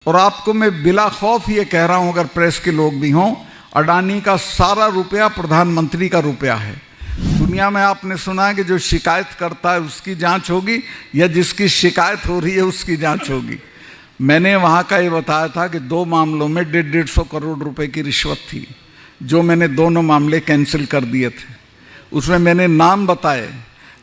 और आपको मैं बिला खौफ ये कह रहा हूं, अगर प्रेस के लोग भी हों, अडानी का सारा रुपया प्रधानमंत्री का रुपया है। दुनिया में आपने सुना है कि जो शिकायत करता है उसकी जांच होगी या जिसकी शिकायत हो रही है उसकी जांच होगी। मैंने वहाँ का ये बताया था कि 2 मामलों में 150 करोड़ रुपए की रिश्वत थी, जो मैंने दोनों मामले कैंसिल कर दिए थे। उसमें मैंने नाम बताए,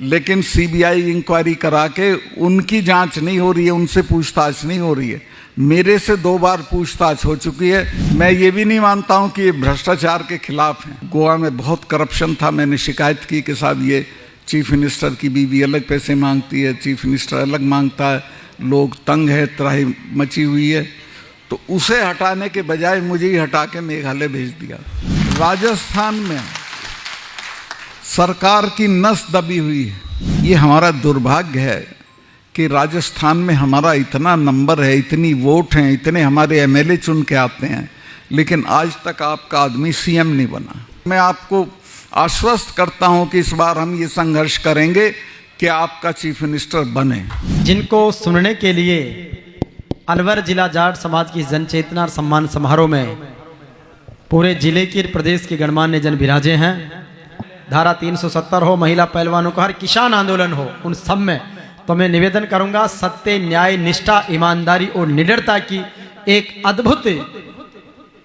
लेकिन सीबीआई इंक्वायरी करा के उनकी जांच नहीं हो रही है, उनसे पूछताछ नहीं हो रही है। मेरे से 2 बार पूछताछ हो चुकी है। मैं ये भी नहीं मानता हूँ कि ये भ्रष्टाचार के खिलाफ हैं। गोवा में बहुत करप्शन था, मैंने शिकायत की कि साहब ये चीफ मिनिस्टर की बीवी अलग पैसे मांगती है, चीफ मिनिस्टर अलग मांगता है, लोग तंग है, त्राही मची हुई है। तो उसे हटाने के बजाय मुझे ही हटा के मेघालय भेज दिया। राजस्थान में सरकार की नस दबी हुई है। ये हमारा दुर्भाग्य है कि राजस्थान में हमारा इतना नंबर है, इतनी वोट हैं, इतने हमारे एमएलए चुन के आते हैं, लेकिन आज तक आपका आदमी सीएम नहीं बना। मैं आपको आश्वस्त करता हूं कि इस बार हम ये संघर्ष करेंगे कि आपका चीफ मिनिस्टर बने। जिनको सुनने के लिए अलवर जिला जाट समाज की जनचेतना और सम्मान समारोह में पूरे जिले के प्रदेश के गणमान्य जन विराजे हैं। धारा 370 हो, महिला पहलवानों का, हर किसान आंदोलन हो, उन सब में तो मैं निवेदन करूंगा, सत्य, न्याय, निष्ठा, ईमानदारी और निडरता की एक अद्भुत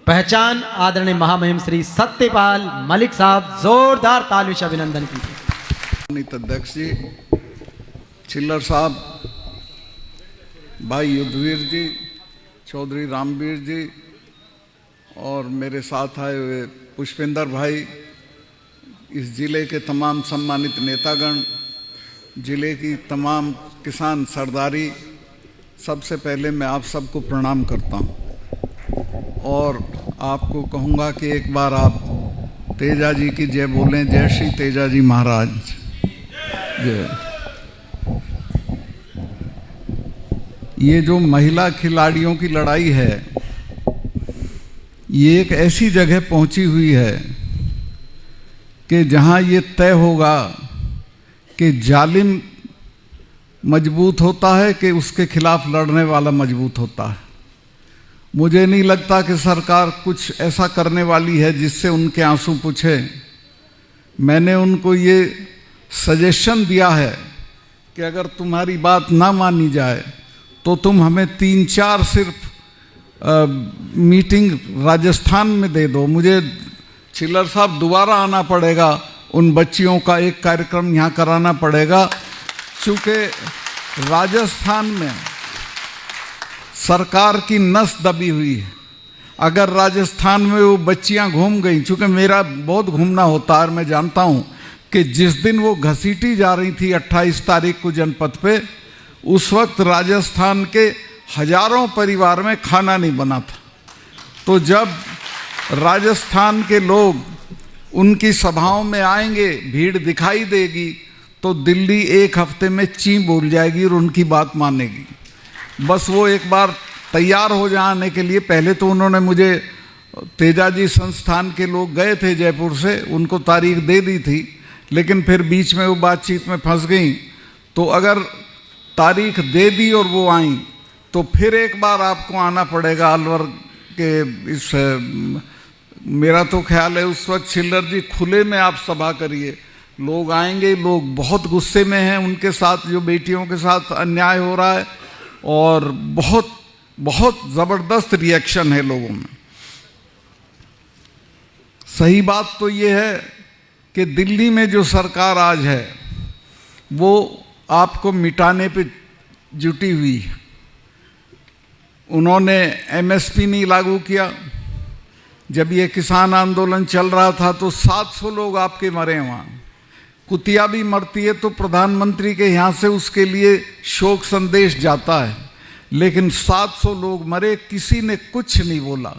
पहचान आदरणीय महामहिम श्री सत्यपाल मलिक साहब, जोरदार तालियों से अभिनंदन कीजिए। अध्यक्ष जी, चिल्लर साहब, भाई युद्धवीर जी, चौधरी रामवीर जी और मेरे साथ आए हुए पुष्पेंद्र भाई, इस जिले के तमाम सम्मानित नेतागण, जिले की तमाम किसान सरदारी, सबसे पहले मैं आप सबको प्रणाम करता हूं और आपको कहूंगा कि एक बार आप तेजा जी की जय बोलें। जय श्री तेजा जी महाराज जय। ये जो महिला खिलाड़ियों की लड़ाई है, ये एक ऐसी जगह पहुंची हुई है कि जहां ये तय होगा कि जालिम मजबूत होता है कि उसके खिलाफ लड़ने वाला मजबूत होता है। मुझे नहीं लगता कि सरकार कुछ ऐसा करने वाली है जिससे उनके आंसू पूछे। मैंने उनको ये सजेशन दिया है कि अगर तुम्हारी बात ना मानी जाए तो तुम हमें 3-4 सिर्फ मीटिंग राजस्थान में दे दो। मुझे चिल्लर साहब दोबारा आना पड़ेगा, उन बच्चियों का एक कार्यक्रम यहाँ कराना पड़ेगा, चूँकि राजस्थान में सरकार की नस दबी हुई है। अगर राजस्थान में वो बच्चियाँ घूम गई, चूँकि मेरा बहुत घूमना होता है, मैं जानता हूँ कि जिस दिन वो घसीटी जा रही थी 28 तारीख को जनपद पे, उस वक्त राजस्थान के हजारों परिवार में खाना नहीं बना था। तो जब राजस्थान के लोग उनकी सभाओं में आएंगे, भीड़ दिखाई देगी, तो दिल्ली 1 हफ्ते में ची बोल जाएगी और उनकी बात मानेगी। बस वो एक बार तैयार हो जाने के लिए, पहले तो उन्होंने मुझे, तेजाजी संस्थान के लोग गए थे जयपुर से, उनको तारीख दे दी थी, लेकिन फिर बीच में वो बातचीत में फंस गई। तो अगर तारीख दे दी और वो आई तो फिर एक बार आपको आना पड़ेगा अलवर के इस, मेरा तो ख्याल है उस वक्त चिल्लर जी खुले में आप सभा करिए, लोग आएंगे। लोग बहुत गुस्से में हैं उनके साथ, जो बेटियों के साथ अन्याय हो रहा है, और बहुत बहुत ज़बरदस्त रिएक्शन है लोगों में। सही बात तो ये है कि दिल्ली में जो सरकार आज है वो आपको मिटाने पे जुटी हुई है। उन्होंने एमएसपी नहीं लागू किया। जब ये किसान आंदोलन चल रहा था तो 700 लोग आपके मरे वहाँ। कुतिया भी मरती है तो प्रधानमंत्री के यहाँ से उसके लिए शोक संदेश जाता है, लेकिन 700 लोग मरे, किसी ने कुछ नहीं बोला।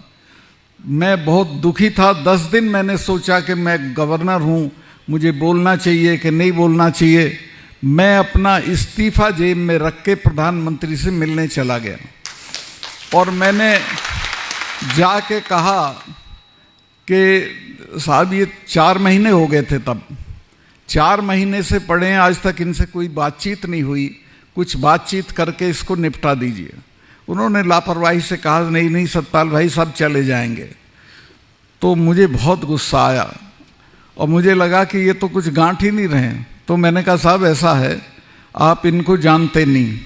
मैं बहुत दुखी था। 10 दिन मैंने सोचा कि मैं गवर्नर हूँ, मुझे बोलना चाहिए कि नहीं बोलना चाहिए। मैं अपना इस्तीफा जेब में रख के प्रधानमंत्री से मिलने चला गया और मैंने जाके कहा कि साहब ये 4 महीने हो गए थे, तब 4 महीने से पड़े हैं, आज तक इनसे कोई बातचीत नहीं हुई, कुछ बातचीत करके इसको निपटा दीजिए। उन्होंने लापरवाही से कहा नहीं नहीं सतपाल भाई सब चले जाएंगे। तो मुझे बहुत गुस्सा आया और मुझे लगा कि ये तो कुछ गांठ ही नहीं रहे। तो मैंने कहा साहब ऐसा है, आप इनको जानते नहीं,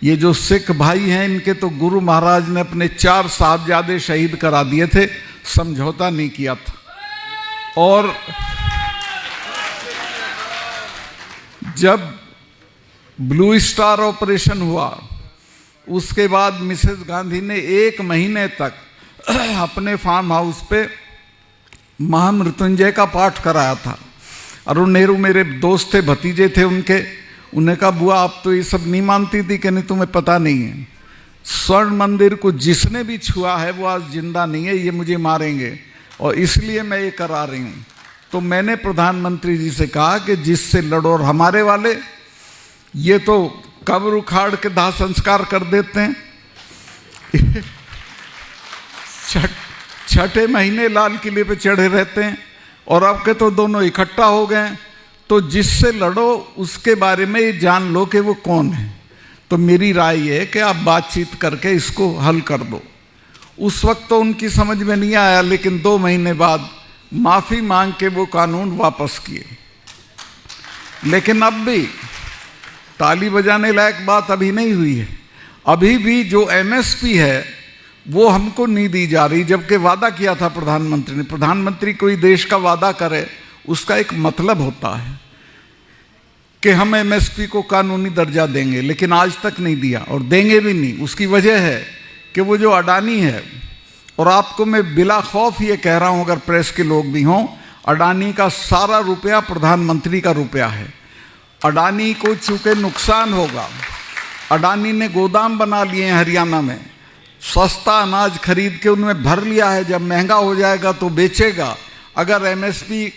ये जो सिख भाई हैं इनके तो गुरु महाराज ने अपने 4 साहबजादे शहीद करा दिए थे, समझौता नहीं किया था। और जब ब्लू स्टार ऑपरेशन हुआ उसके बाद मिसेस गांधी ने 1 महीने तक अपने फार्म हाउस पे महामृत्युंजय का पाठ कराया था। अरुण नेहरू मेरे दोस्त थे, भतीजे थे उनके। उन्हें कहा बुआ आप तो ये सब नहीं मानती थी कि नहीं, तुम्हें पता नहीं है, स्वर्ण मंदिर को जिसने भी छुआ है वो आज जिंदा नहीं है, ये मुझे मारेंगे और इसलिए मैं ये करा रही हूँ। तो मैंने प्रधानमंत्री जी से कहा कि जिससे लड़ो, और हमारे वाले ये तो कब्र उखाड़ के दाह संस्कार कर देते हैं छठे महीने लाल किले पे चढ़े रहते हैं, और अब के तो दोनों इकट्ठा हो गए। तो जिससे लड़ो उसके बारे में ये जान लो कि वो कौन है। तो मेरी राय ये है कि आप बातचीत करके इसको हल कर दो। उस वक्त तो उनकी समझ में नहीं आया, लेकिन 2 महीने बाद माफी मांग के वो कानून वापस किए। लेकिन अब भी ताली बजाने लायक बात अभी नहीं हुई है। अभी भी जो एमएसपी है वो हमको नहीं दी जा रही, जबकि वादा किया था प्रधानमंत्री ने। प्रधानमंत्री कोई देश का वादा करे उसका एक मतलब होता है कि हम एमएसपी को कानूनी दर्जा देंगे, लेकिन आज तक नहीं दिया और देंगे भी नहीं। उसकी वजह है कि वो जो अडानी है, और आपको मैं बिला खौफ ये कह रहा हूं, अगर प्रेस के लोग भी हों, अडानी का सारा रुपया प्रधानमंत्री का रुपया है। अडानी को चूंकि नुकसान होगा, अडानी ने गोदाम बना लिए हैं हरियाणा में, सस्ता अनाज खरीद के उनमें भर लिया है, जब महंगा हो जाएगा तो बेचेगा। अगर एमएसपी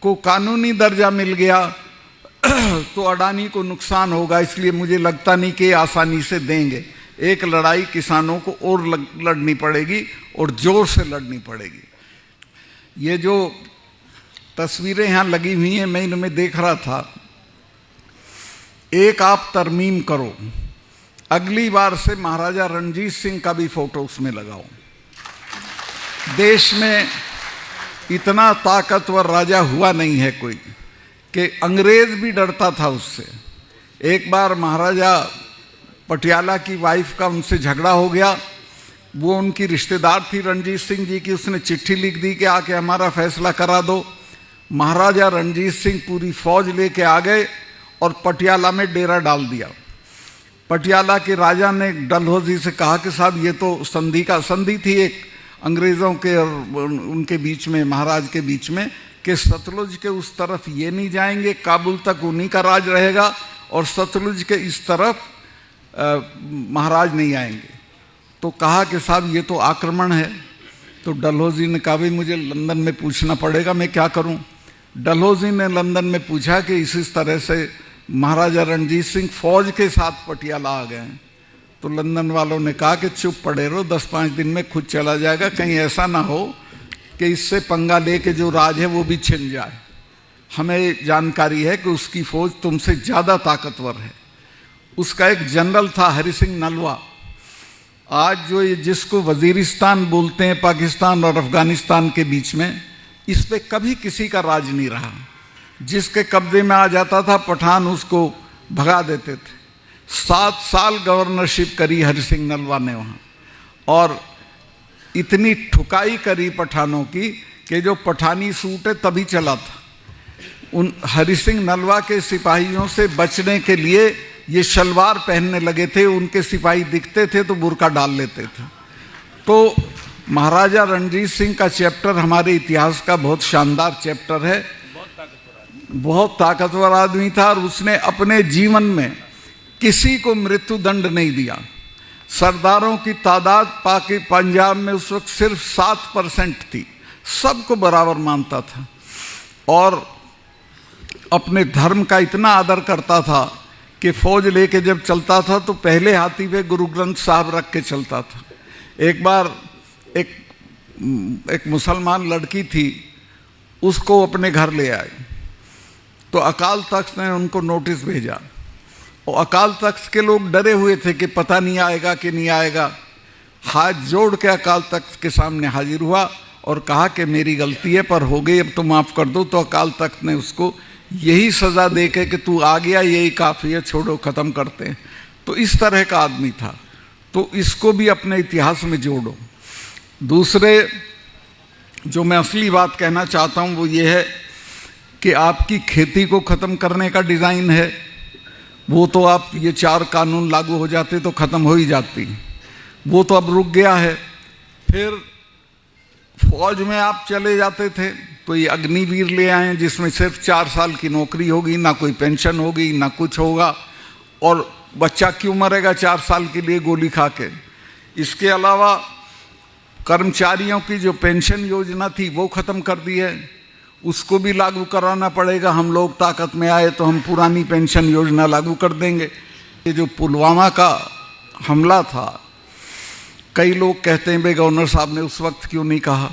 को कानूनी दर्जा मिल गया तो अडानी को नुकसान होगा, इसलिए मुझे लगता नहीं कि आसानी से देंगे। एक लड़ाई किसानों को और लड़नी पड़ेगी और जोर से लड़नी पड़ेगी। ये जो तस्वीरें यहाँ लगी हुई हैं, मैं इनमें देख रहा था, एक आप तरमीम करो, अगली बार से महाराजा रणजीत सिंह का भी फोटो उसमें लगाओ। देश में इतना ताकतवर राजा हुआ नहीं है कोई कि अंग्रेज भी डरता था उससे। एक बार महाराजा पटियाला की वाइफ का उनसे झगड़ा हो गया। वो उनकी रिश्तेदार थी रणजीत सिंह जी की। उसने चिट्ठी लिख दी कि आके हमारा फैसला करा दो। महाराजा रणजीत सिंह पूरी फौज लेके आ गए और पटियाला में डेरा डाल दिया। पटियाला के राजा ने डलहौजी से कहा कि साहब ये तो संधि थी एक अंग्रेज़ों के और उनके बीच में, महाराज के बीच में, कि सतलुज के उस तरफ ये नहीं जाएंगे, काबुल तक उन्हीं का राज रहेगा, और सतलुज के इस तरफ महाराज नहीं आएंगे। तो कहा कि साहब ये तो आक्रमण है। तो डलहौजी ने कहा भाई मुझे लंदन में पूछना पड़ेगा, मैं क्या करूं। डलहौजी ने लंदन में पूछा कि इस तरह से महाराजा रणजीत सिंह फौज के साथ पटियाला आ गए हैं। तो लंदन वालों ने कहा कि चुप पड़े रहो, 10-5 दिन में खुद चला जाएगा, कहीं ऐसा ना हो कि इससे पंगा लेके जो राज है वो भी छिन जाए। हमें जानकारी है कि उसकी फौज तुमसे ज़्यादा ताकतवर है। उसका एक जनरल था हरि सिंह नलवा। आज जो ये जिसको वजीरिस्तान बोलते हैं पाकिस्तान और अफगानिस्तान के बीच में, इस पे कभी किसी का राज नहीं रहा। जिसके कब्जे में आ जाता था पठान उसको भगा देते थे। 7 साल गवर्नरशिप करी हरि सिंह नलवा ने वहाँ, और इतनी ठुकाई करी पठानों की कि जो पठानी सूट है तभी चला था। उन हरि सिंह नलवा के सिपाहियों से बचने के लिए ये शलवार पहनने लगे थे। उनके सिपाही दिखते थे तो बुर्का डाल लेते थे। तो महाराजा रणजीत सिंह का चैप्टर हमारे इतिहास का बहुत शानदार चैप्टर है। बहुत ताकतवर आदमी था और उसने अपने जीवन में किसी को मृत्यु दंड नहीं दिया। सरदारों की तादाद पंजाब में उस वक्त सिर्फ 7% थी। सबको बराबर मानता था और अपने धर्म का इतना आदर करता था कि फौज लेके जब चलता था तो पहले हाथी पे गुरु ग्रंथ साहब रख के चलता था। एक बार एक मुसलमान लड़की थी, उसको अपने घर ले आए तो अकाल तख्त ने उनको नोटिस भेजा। और अकाल तख्त के लोग डरे हुए थे कि पता नहीं आएगा कि नहीं आएगा। हाथ जोड़ के अकाल तख्त के सामने हाजिर हुआ और कहा कि मेरी गलती है, पर हो गई, अब तो माफ़ कर दो। तो अकाल तख्त ने उसको यही सज़ा दे के कि तू आ गया, यही काफ़ी है, छोड़ो, ख़त्म करते हैं। तो इस तरह का आदमी था। तो इसको भी अपने इतिहास में जोड़ो। दूसरे जो मैं असली बात कहना चाहता हूँ वो ये है कि आपकी खेती को ख़त्म करने का डिज़ाइन है, वो तो आप ये 4 कानून लागू हो जाते तो ख़त्म हो ही जाती, वो तो अब रुक गया है। फिर फौज में आप चले जाते थे तो ये अग्निवीर ले आए जिसमें सिर्फ 4 साल की नौकरी होगी, ना कोई पेंशन होगी, ना कुछ होगा, और बच्चा क्यों मरेगा 4 साल के लिए गोली खा के। इसके अलावा कर्मचारियों की जो पेंशन योजना थी वो ख़त्म कर दी है, उसको भी लागू कराना पड़ेगा। हम लोग ताकत में आए तो हम पुरानी पेंशन योजना लागू कर देंगे। ये जो पुलवामा का हमला था, कई लोग कहते हैं भाई गवर्नर साहब ने उस वक्त क्यों नहीं कहा,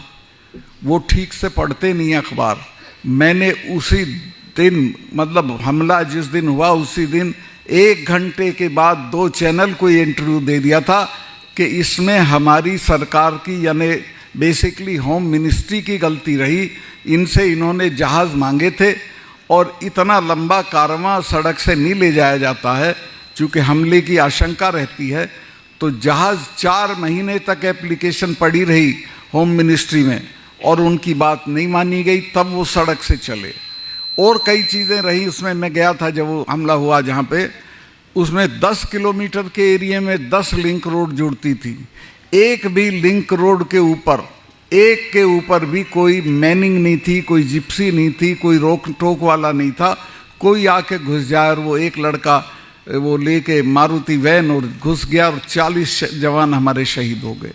वो ठीक से पढ़ते नहीं अखबार। मैंने उसी दिन, मतलब हमला जिस दिन हुआ उसी दिन 1 घंटे के बाद 2 चैनल को ये इंटरव्यू दे दिया था कि इसमें हमारी सरकार की, यानी बेसिकली होम मिनिस्ट्री की गलती रही। इनसे इन्होंने जहाज़ मांगे थे और इतना लंबा कारवां सड़क से नहीं ले जाया जाता है, चूँकि हमले की आशंका रहती है। तो जहाज़ 4 महीने तक एप्लीकेशन पड़ी रही होम मिनिस्ट्री में और उनकी बात नहीं मानी गई, तब वो सड़क से चले। और कई चीज़ें रही उसमें। मैं गया था जब वो हमला हुआ जहाँ पे, उसमें 10 किलोमीटर के एरिया में 10 लिंक रोड जुड़ती थी। एक भी लिंक रोड के ऊपर, एक के ऊपर भी कोई मैनिंग नहीं थी, कोई जिप्सी नहीं थी, कोई रोक टोक वाला नहीं था। कोई आके घुस जाए और वो एक लड़का वो लेके मारुति वैन और घुस गया और 40 जवान हमारे शहीद हो गए।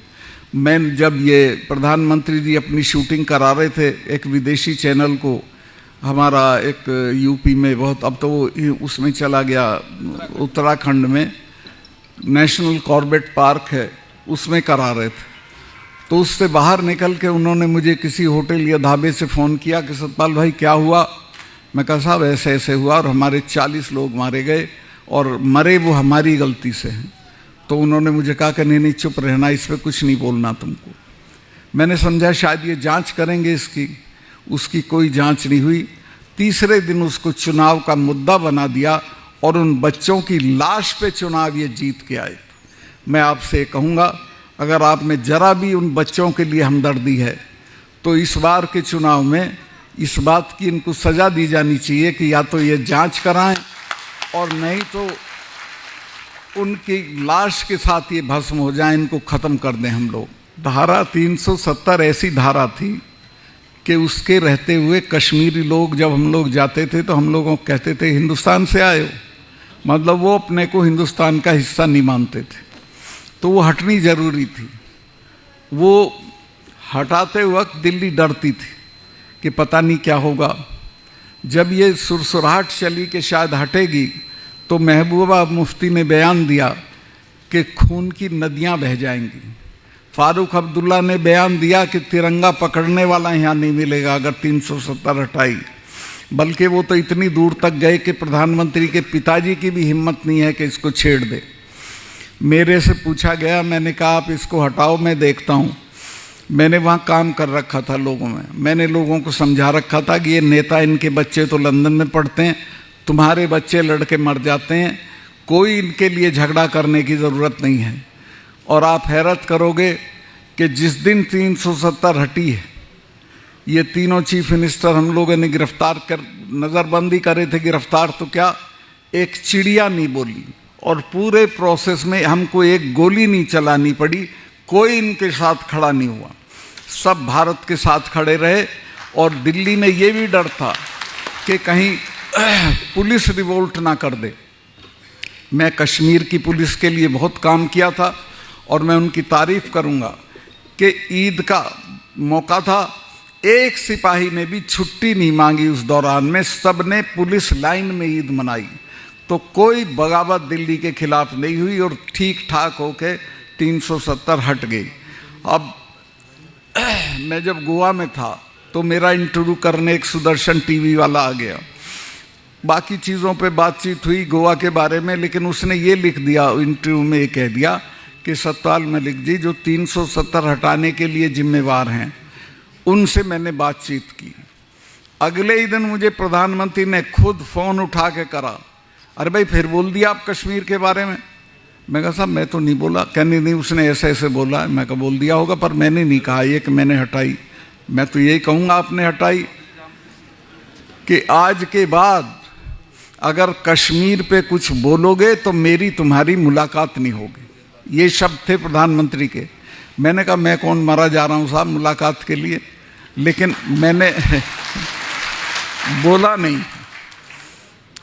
मैं जब ये प्रधानमंत्री जी अपनी शूटिंग करा रहे थे एक विदेशी चैनल को, हमारा एक यूपी में बहुत, अब तो वो उसमें चला गया, उत्तराखंड में नेशनल कॉर्बेट पार्क है, उसमें करा रहे थे। तो उससे बाहर निकल के उन्होंने मुझे किसी होटल या ढाबे से फ़ोन किया कि सतपाल भाई क्या हुआ। मैं कहा साहब ऐसे ऐसे हुआ और हमारे 40 लोग मारे गए और मरे वो हमारी गलती से हैं। तो उन्होंने मुझे कहा कि नहीं चुप रहना, इस पर कुछ नहीं बोलना तुमको। मैंने समझा शायद ये जांच करेंगे इसकी, उसकी कोई जांच नहीं हुई। तीसरे दिन उसको चुनाव का मुद्दा बना दिया और उन बच्चों की लाश पे चुनाव ये जीत के आए। मैं आपसे कहूँगा अगर आप में जरा भी उन बच्चों के लिए हमदर्दी है तो इस बार के चुनाव में इस बात की इनको सज़ा दी जानी चाहिए कि या तो ये जांच कराएं और नहीं तो उनकी लाश के साथ ये भस्म हो जाए, इनको ख़त्म कर दें हम लोग। धारा 370 ऐसी धारा थी कि उसके रहते हुए कश्मीरी लोग जब हम लोग जाते थे तो हम लोगों को कहते थे हिंदुस्तान से आए हो, मतलब वो अपने को हिंदुस्तान का हिस्सा नहीं मानते थे। तो वो हटनी ज़रूरी थी। वो हटाते वक्त दिल्ली डरती थी कि पता नहीं क्या होगा। जब ये सुरसुराहट चली कि शायद हटेगी तो महबूबा मुफ्ती ने बयान दिया कि खून की नदियां बह जाएंगी। फारूक अब्दुल्ला ने बयान दिया कि तिरंगा पकड़ने वाला यहाँ नहीं मिलेगा अगर 370 हटाई। बल्कि वो तो इतनी दूर तक गए कि प्रधानमंत्री के पिताजी की भी हिम्मत नहीं है कि इसको छेड़ दे। मेरे से पूछा गया, मैंने कहा आप इसको हटाओ मैं देखता हूँ। मैंने वहाँ काम कर रखा था लोगों में, मैंने लोगों को समझा रखा था कि ये नेता, इनके बच्चे तो लंदन में पढ़ते हैं, तुम्हारे बच्चे लड़के मर जाते हैं, कोई इनके लिए झगड़ा करने की ज़रूरत नहीं है। और आप हैरत करोगे कि जिस दिन 370 हटी है, ये तीनों चीफ मिनिस्टर हम लोगों ने गिरफ्तार कर, नज़रबंदी करे थे, गिरफ्तार तो क्या एक चिड़िया नहीं बोली और पूरे प्रोसेस में हमको एक गोली नहीं चलानी पड़ी, कोई इनके साथ खड़ा नहीं हुआ, सब भारत के साथ खड़े रहे। और दिल्ली में ये भी डर था कि कहीं पुलिस रिवोल्ट ना कर दे। मैं कश्मीर की पुलिस के लिए बहुत काम किया था और मैं उनकी तारीफ करूंगा कि ईद का मौका था, एक सिपाही ने भी छुट्टी नहीं मांगी उस दौरान में, सब ने पुलिस लाइन में ईद मनाई। तो कोई बगावत दिल्ली के खिलाफ नहीं हुई और ठीक ठाक होके 370 हट गई। अब मैं जब गोवा में था तो मेरा इंटरव्यू करने एक सुदर्शन टीवी वाला आ गया। बाकी चीज़ों पे बातचीत हुई गोवा के बारे में, लेकिन उसने ये लिख दिया इंटरव्यू में, ये कह दिया कि सतपाल मलिक जी जो 370 हटाने के लिए जिम्मेवार हैं, उनसे मैंने बातचीत की। अगले ही दिन मुझे प्रधानमंत्री ने खुद फ़ोन उठा के करा, अरे भाई फिर बोल दिया आप कश्मीर के बारे में। मैं कहा साहब मैं तो नहीं बोला। कहने नहीं उसने ऐसे ऐसे बोला है। मैं कहा बोल दिया होगा, पर मैंने नहीं कहा ये कि मैंने हटाई। मैं तो यही कहूँगा आपने हटाई कि आज के बाद अगर कश्मीर पे कुछ बोलोगे तो मेरी तुम्हारी मुलाकात नहीं होगी। ये शब्द थे प्रधानमंत्री के। मैंने कहा मैं कौन मरा जा रहा हूँ साहब मुलाकात के लिए, लेकिन मैंने बोला नहीं।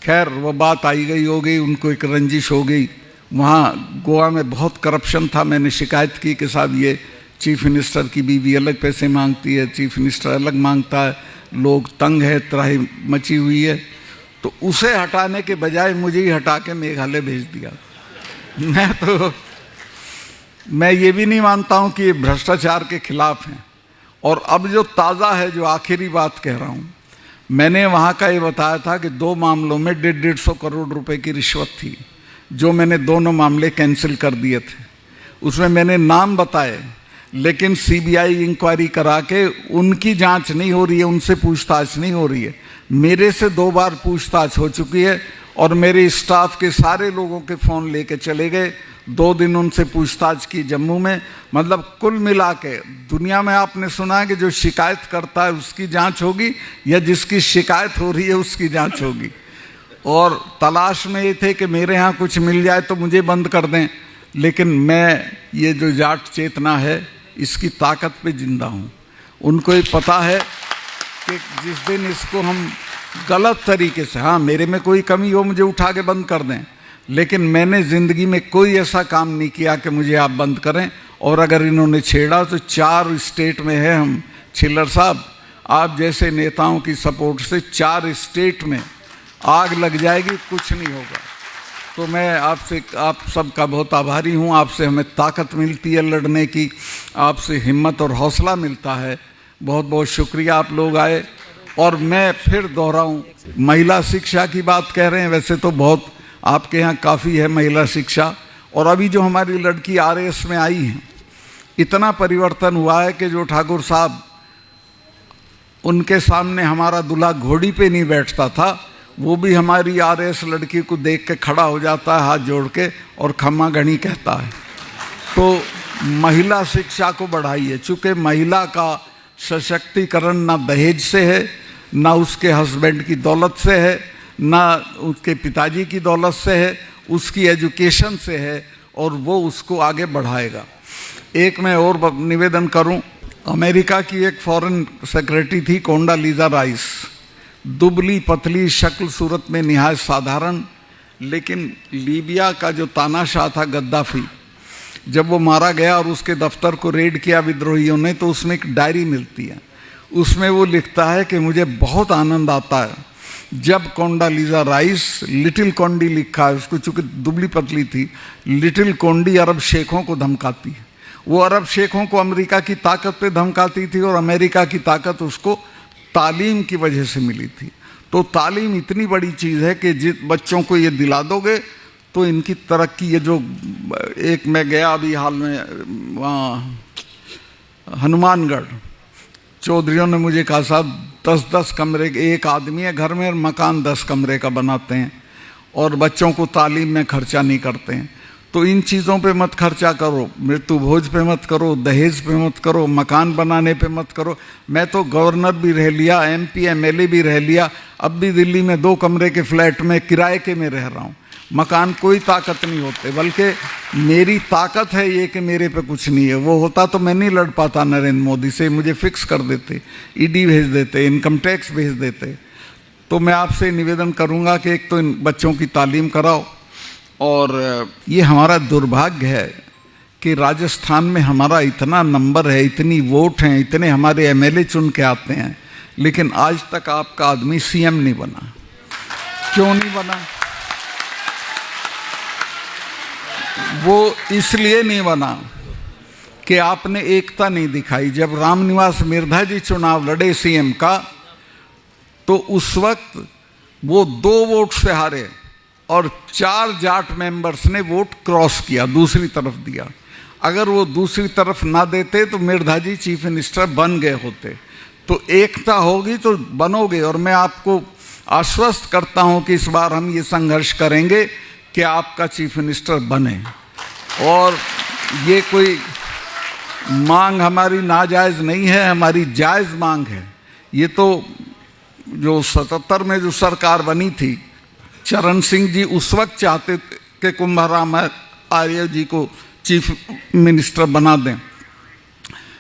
खैर वो बात आई गई हो गई, उनको एक रंजिश हो गई। वहाँ गोवा में बहुत करप्शन था। मैंने शिकायत की कि साहब ये चीफ मिनिस्टर की बीवी अलग पैसे मांगती है, चीफ मिनिस्टर अलग मांगता है, लोग तंग है, त्राही मची हुई है। तो उसे हटाने के बजाय मुझे ही हटा के मेघालय भेज दिया। मैं ये भी नहीं मानता हूँ कि ये भ्रष्टाचार के खिलाफ हैं। और अब जो ताज़ा है, जो आखिरी बात कह रहा हूँ, मैंने वहाँ का ये बताया था कि 2 मामलों में 150 करोड़ रुपए की रिश्वत थी, जो मैंने दोनों मामले कैंसिल कर दिए थे। उसमें मैंने नाम बताए, लेकिन सीबीआई इंक्वायरी करा के उनकी जांच नहीं हो रही है, उनसे पूछताछ नहीं हो रही है। मेरे से 2 बार पूछताछ हो चुकी है और मेरे स्टाफ के सारे लोगों के फ़ोन लेके चले गए। 2 दिन उनसे पूछताछ की जम्मू में। मतलब कुल मिला के दुनिया में आपने सुना है कि जो शिकायत करता है उसकी जांच होगी या जिसकी शिकायत हो रही है उसकी जांच होगी। और तलाश में ये थे कि मेरे यहाँ कुछ मिल जाए तो मुझे बंद कर दें, लेकिन मैं ये जो जाट चेतना है इसकी ताकत पे जिंदा हूँ। उनको ये पता है कि जिस दिन इसको हम गलत तरीके से, हाँ मेरे में कोई कमी हो मुझे उठा के बंद कर दें, लेकिन मैंने ज़िंदगी में कोई ऐसा काम नहीं किया कि मुझे आप बंद करें। और अगर इन्होंने छेड़ा तो 4 स्टेट में है हम। छिल्लर साहब आप जैसे नेताओं की सपोर्ट से 4 स्टेट में आग लग जाएगी, कुछ नहीं होगा। तो मैं आपसे, आप सबका बहुत आभारी हूँ। आपसे हमें ताकत मिलती है लड़ने की, आपसे हिम्मत और हौसला मिलता है। बहुत बहुत शुक्रिया आप लोग आए। और मैं फिर दोहराऊँ, महिला शिक्षा की बात कह रहे हैं, वैसे तो बहुत आपके यहाँ काफ़ी है महिला शिक्षा। और अभी जो हमारी लड़की RAS में आई है, इतना परिवर्तन हुआ है कि जो ठाकुर साहब उनके सामने हमारा दूल्हा घोड़ी पे नहीं बैठता था, वो भी हमारी RAS लड़की को देख के खड़ा हो जाता है हाथ जोड़ के और खम्मा गणी कहता है। तो महिला शिक्षा को बढ़ाइए, चूँकि महिला का सशक्तिकरण ना दहेज से है, ना उसके हस्बैंड की दौलत से है, ना उसके पिताजी की दौलत से है, उसकी एजुकेशन से है, और वो उसको आगे बढ़ाएगा। एक मैं और निवेदन करूं, अमेरिका की एक फॉरेन सेक्रेटरी थी कोंडालीजा राइस, दुबली पतली शक्ल सूरत में निहायत साधारण, लेकिन लीबिया का जो तानाशाह था गद्दाफी, जब वो मारा गया और उसके दफ्तर को रेड किया विद्रोहियों ने, तो उसमें एक डायरी मिलती है। उसमें वो लिखता है कि मुझे बहुत आनंद आता है जब कोंडालीजा राइस, लिटिल कोंडी लिखा है उसको, चूँकि दुबली पतली थी, लिटिल कोंडी अरब शेखों को धमकाती है। वो अरब शेखों को अमेरिका की ताकत पे धमकाती थी, और अमेरिका की ताकत उसको तालीम की वजह से मिली थी। तो तालीम इतनी बड़ी चीज़ है कि जिस बच्चों को ये दिला दोगे तो इनकी तरक्की, ये जो एक मैं गया अभी हाल में वहाँ हनुमानगढ़, चौधरियों ने मुझे कहा साहब 10-10 कमरे के एक आदमी है घर में और मकान 10 कमरे का बनाते हैं और बच्चों को तालीम में खर्चा नहीं करते हैं। तो इन चीज़ों पे मत खर्चा करो, मृत्यु भोज पे मत करो, दहेज पे मत करो, मकान बनाने पे मत करो। मैं तो गवर्नर भी रह लिया, MP MLA भी रह लिया, अब भी दिल्ली में 2 कमरे के फ्लैट में किराए के में रह रहा हूँ। मकान कोई ताकत नहीं होते, बल्कि मेरी ताकत है ये कि मेरे पे कुछ नहीं है। वो होता तो मैं नहीं लड़ पाता नरेंद्र मोदी से, मुझे फिक्स कर देते, ED भेज देते, इनकम टैक्स भेज देते। तो मैं आपसे निवेदन करूँगा कि एक तो इन बच्चों की तालीम कराओ। और ये हमारा दुर्भाग्य है कि राजस्थान में हमारा इतना नंबर है, इतनी वोट हैं, इतने हमारे MLA चुन के आते हैं, लेकिन आज तक आपका आदमी CM नहीं बना। क्यों नहीं बना? वो इसलिए नहीं बना कि आपने एकता नहीं दिखाई। जब रामनिवास मिर्धा जी चुनाव लड़े CM का, तो उस वक्त वो 2 वोट से हारे और 4 जाट मेंबर्स ने वोट क्रॉस किया, दूसरी तरफ दिया। अगर वो दूसरी तरफ ना देते तो मिर्धा जी चीफ मिनिस्टर बन गए होते। तो एकता होगी तो बनोगे, और मैं आपको आश्वस्त करता हूं कि इस बार हम ये संघर्ष करेंगे कि आपका चीफ मिनिस्टर बने। और ये कोई मांग हमारी नाजायज़ नहीं है, हमारी जायज़ मांग है। ये तो जो 77 में जो सरकार बनी थी, चरण सिंह जी उस वक्त चाहते थे कि कुंभराम आर्य जी को चीफ मिनिस्टर बना दें,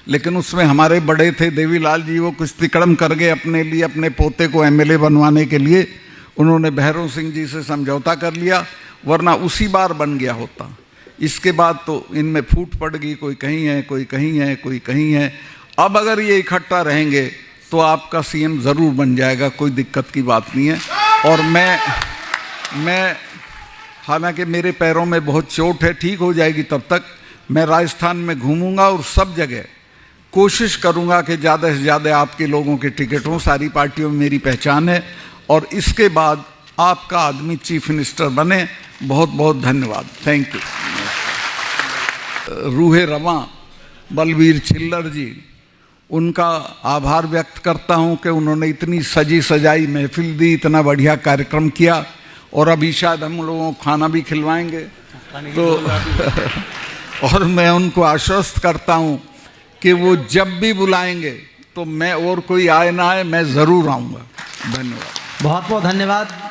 लेकिन उसमें हमारे बड़े थे देवीलाल जी, वो कुछ तिकड़म कर गए अपने लिए, अपने पोते को एमएलए बनवाने के लिए। उन्होंने भैरव सिंह जी से समझौता कर लिया, वरना उसी बार बन गया होता। इसके बाद तो इनमें फूट पड़ गई, कोई कहीं है, कोई कहीं है, कोई कहीं है। अब अगर ये इकट्ठा रहेंगे तो आपका सीएम ज़रूर बन जाएगा, कोई दिक्कत की बात नहीं है। और मैं हालांकि मेरे पैरों में बहुत चोट है, ठीक हो जाएगी तब तक मैं राजस्थान में घूमूंगा और सब जगह कोशिश करूंगा कि ज़्यादा से ज़्यादा आपके लोगों के टिकट हों। सारी पार्टियों में मेरी पहचान है, और इसके बाद आपका आदमी चीफ मिनिस्टर बने। बहुत बहुत धन्यवाद, थैंक यू। रूहे रवां बलबीर छिल्लर जी, उनका आभार व्यक्त करता हूं कि उन्होंने इतनी सजी सजाई महफिल दी, इतना बढ़िया कार्यक्रम किया, और अभी शायद हम लोगों को खाना भी खिलवाएंगे। तो और मैं उनको आश्वस्त करता हूं कि वो जब भी बुलाएंगे तो मैं, और कोई आए ना आए, मैं ज़रूर आऊँगा। धन्यवाद, बहुत बहुत धन्यवाद।